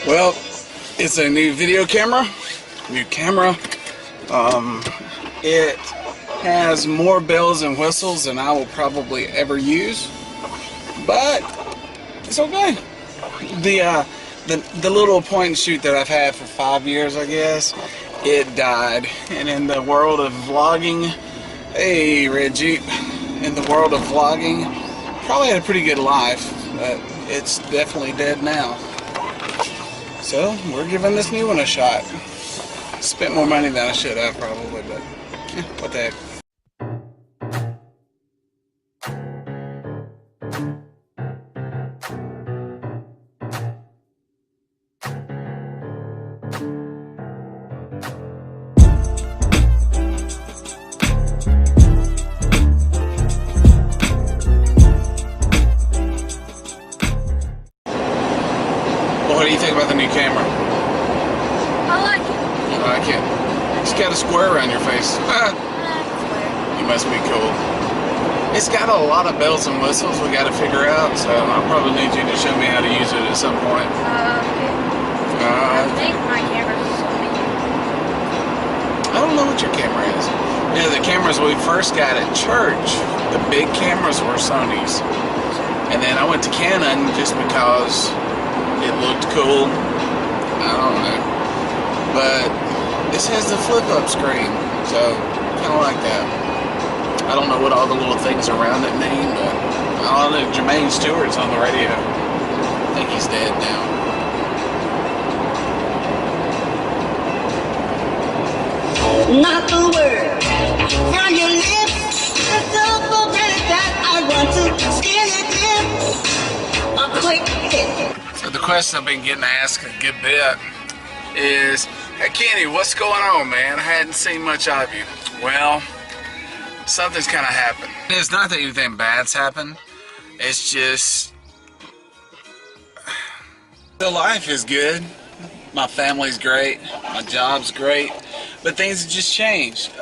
Well, it's a new video camera, new camera. It has more bells and whistles than I will probably ever use, but it's okay. The little point and shoot that I've had for 5 years, I guess, it died. And in the world of vlogging, hey Red Jeep, in the world of vlogging, probably had a pretty good life, but it's definitely dead now. So we're giving this new one a shot. Spent more money than I should have probably, but what the heck. What do you think about the new camera? I like it. You like it? It's got a square around your face. You must be cool. It's got a lot of bells and whistles we got to figure out, so I'll probably need you to show me how to use it at some point. Okay. I think my camera's Sony. I don't know what your camera is. Yeah, the cameras we first got at church, the big cameras were Sony's. And then I went to Canon just because it looked cool. I don't know. But this has the flip-up screen, so kind of like that. I don't know what all the little things around it mean, but I don't know. Jermaine Stewart's on the radio. I think he's dead now. Not the word from your lips. Don't forget that I want to skin it in a quick hit. So the question I've been getting asked a good bit is, hey Kenny, what's going on, man? I hadn't seen much of you. Well, something's kind of happened. It's not that anything bad's happened. It's just the life is good. My family's great. My job's great. But things have just changed.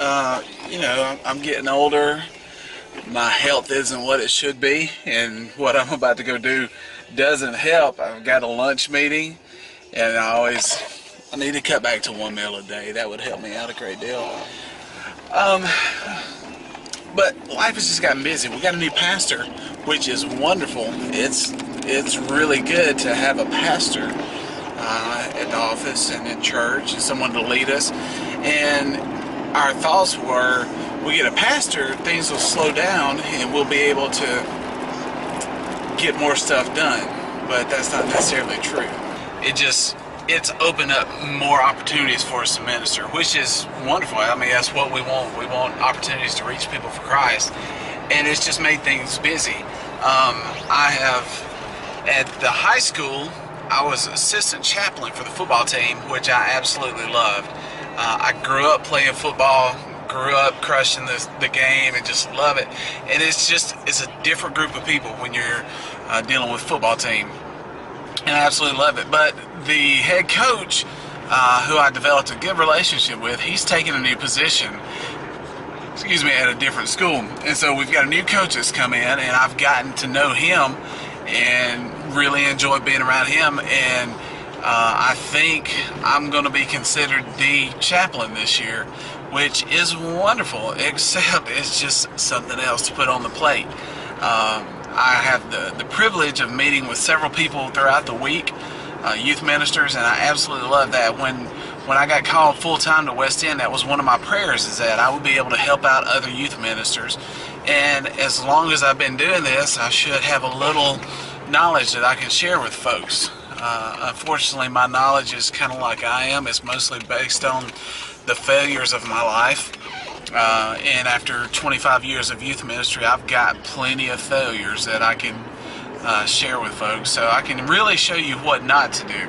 You know, I'm getting older. My health isn't what it should be, and what I'm about to go do doesn't help. I've got a lunch meeting, and I need to cut back to 1 meal a day. That would help me out a great deal. But life has just gotten busy. We got a new pastor, which is wonderful. It's really good to have a pastor at the office and in church, and someone to lead us. And our thoughts were, we get a pastor, things will slow down, and we'll be able to get more stuff done. But that's not necessarily true. It's opened up more opportunities for us to minister, which is wonderful. I mean, that's what we want. We want opportunities to reach people for Christ, and it's just made things busy. I have, at the high school, I was assistant chaplain for the football team, which I absolutely loved. I grew up playing football, grew up crushing the game, and just love it. And it's a different group of people when you're dealing with football team, and I absolutely love it. But the head coach, who I developed a good relationship with, he's taking a new position, at a different school. And so we've got a new coach that's come in, and I've gotten to know him and really enjoy being around him. And I think I'm going to be considered the chaplain this year, which is wonderful, except it's just something else to put on the plate. I have the privilege of meeting with several people throughout the week, youth ministers, and I absolutely love that. When I got called full-time to West End, that was one of my prayers, is that I would be able to help out other youth ministers. And as long as I've been doing this, I should have a little knowledge that I can share with folks. Unfortunately, my knowledge is kind of like I am. It's mostly based on the failures of my life. And after 25 years of youth ministry, I've got plenty of failures that I can share with folks. So I can really show you what not to do.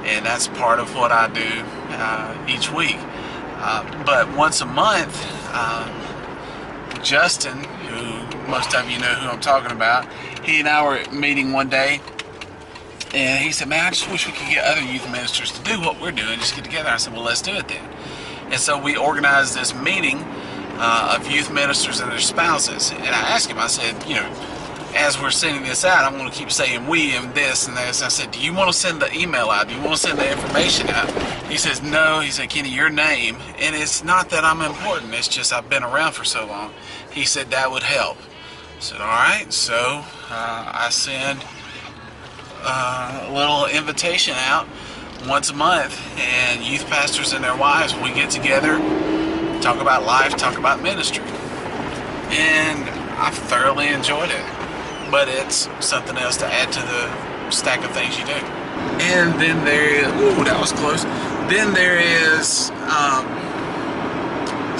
And that's part of what I do each week. But once a month, Justin, who most of you know who I'm talking about, he and I were meeting one day, and he said, man, I just wish we could get other youth ministers to do what we're doing, just get together. I said, well, let's do it then. And so we organized this meeting of youth ministers and their spouses. And I asked him, I said, you know, as we're sending this out, I'm going to keep saying we and this and this. And I said, do you want to send the email out? Do you want to send the information out? He says, no. He said, Kenny, your name. And it's not that I'm important. It's just I've been around for so long. He said that would help. I said, all right. So I send a little invitation out once a month. And youth pastors and their wives, we get together, talk about life, talk about ministry. And I've thoroughly enjoyed it. But it's something else to add to the stack of things you do. And then there is, ooh, that was close. Then there is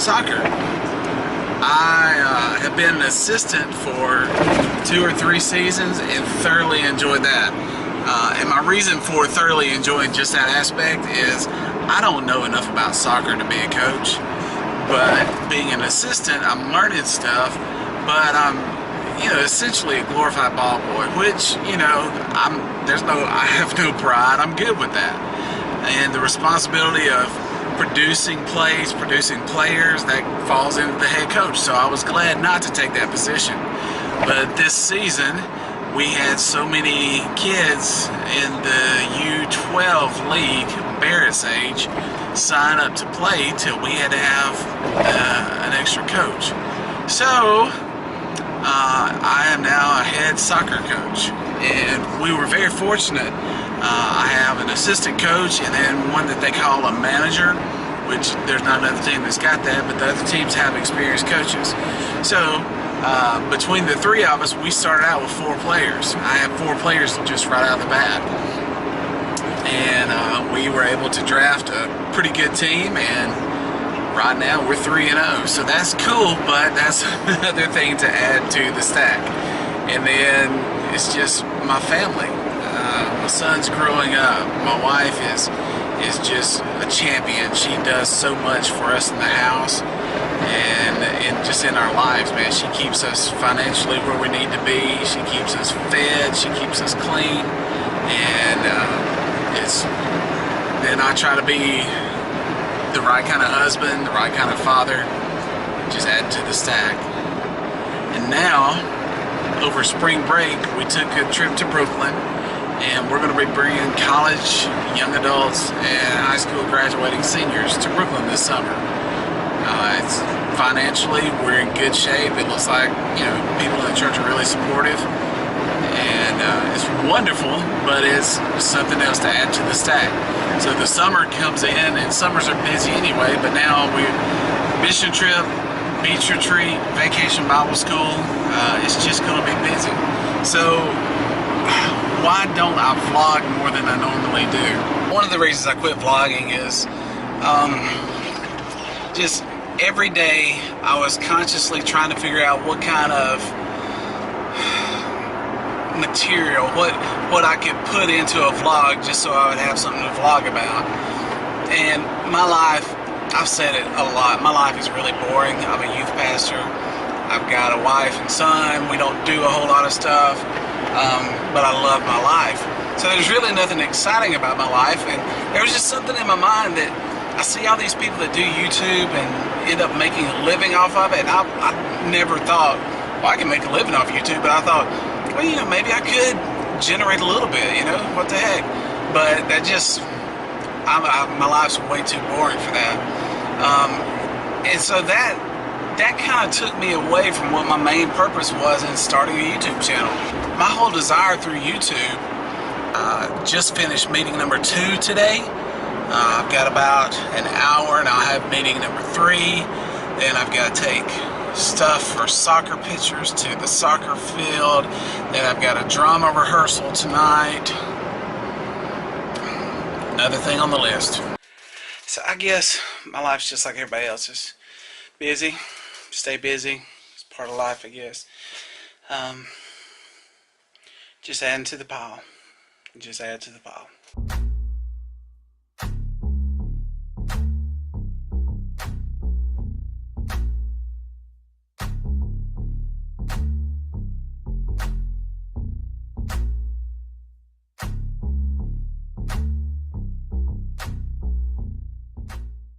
soccer. I have been an assistant for 2 or 3 seasons and thoroughly enjoyed that. And my reason for thoroughly enjoying just that aspect is I don't know enough about soccer to be a coach. But being an assistant, I'm learning stuff, but I'm essentially a glorified ball boy, which, I have no pride. I'm good with that. And the responsibility of producing plays, producing players, that falls into the head coach. So I was glad not to take that position. But this season, we had so many kids in the U12 league, Barrett's age, sign up to play till we had to have an extra coach. So I am now a head soccer coach, and we were very fortunate. I have an assistant coach and then one that they call a manager, which there's not another team that's got that, but the other teams have experienced coaches. So between the 3 of us, we started out with 4 players. I have 4 players just right out of the bat. And we were able to draft a pretty good team, and right now we're 3-0. So that's cool, but that's another thing to add to the stack. And then it's just my family. My son's growing up. My wife is just a champion. She does so much for us in the house and just in our lives, man. She keeps us financially where we need to be. She keeps us fed. She keeps us clean. And then I try to be the right kind of husband, the right kind of father, just add to the stack. And now, over spring break, we took a trip to Brooklyn, and we're going to be bringing college, young adults, and high school graduating seniors to Brooklyn this summer. It's financially, we're in good shape. It looks like, people in the church are really supportive. And it's wonderful, but it's something else to add to the stack. So the summer comes in, and summers are busy anyway, but now we're mission trip, beach retreat, vacation Bible school. It's just going to be busy. So why don't I vlog more than I normally do? One of the reasons I quit vlogging is just every day I was consciously trying to figure out what kind of material, what I could put into a vlog just so I would have something to vlog about. And my life, I've said it a lot, my life is really boring. I'm a youth pastor. I've got a wife and son. We don't do a whole lot of stuff, but I love my life. So there's really nothing exciting about my life, and there was just something in my mind that I see all these people that do YouTube and end up making a living off of it, and I never thought, well, I can make a living off YouTube, but I thought, well, maybe I could generate a little bit, what the heck. But that just, my life's way too boring for that. And so that kind of took me away from what my main purpose was in starting a YouTube channel. My whole desire through YouTube, just finished meeting number 2 today. I've got about an hour and I'll have meeting number 3. Then I've got to take stuff for soccer pictures to the soccer field. Then I've got a drama rehearsal tonight. Another thing on the list. So I guess my life's just like everybody else's. Busy. Stay busy. It's part of life, I guess. Just adding to the pile. Just add to the pile.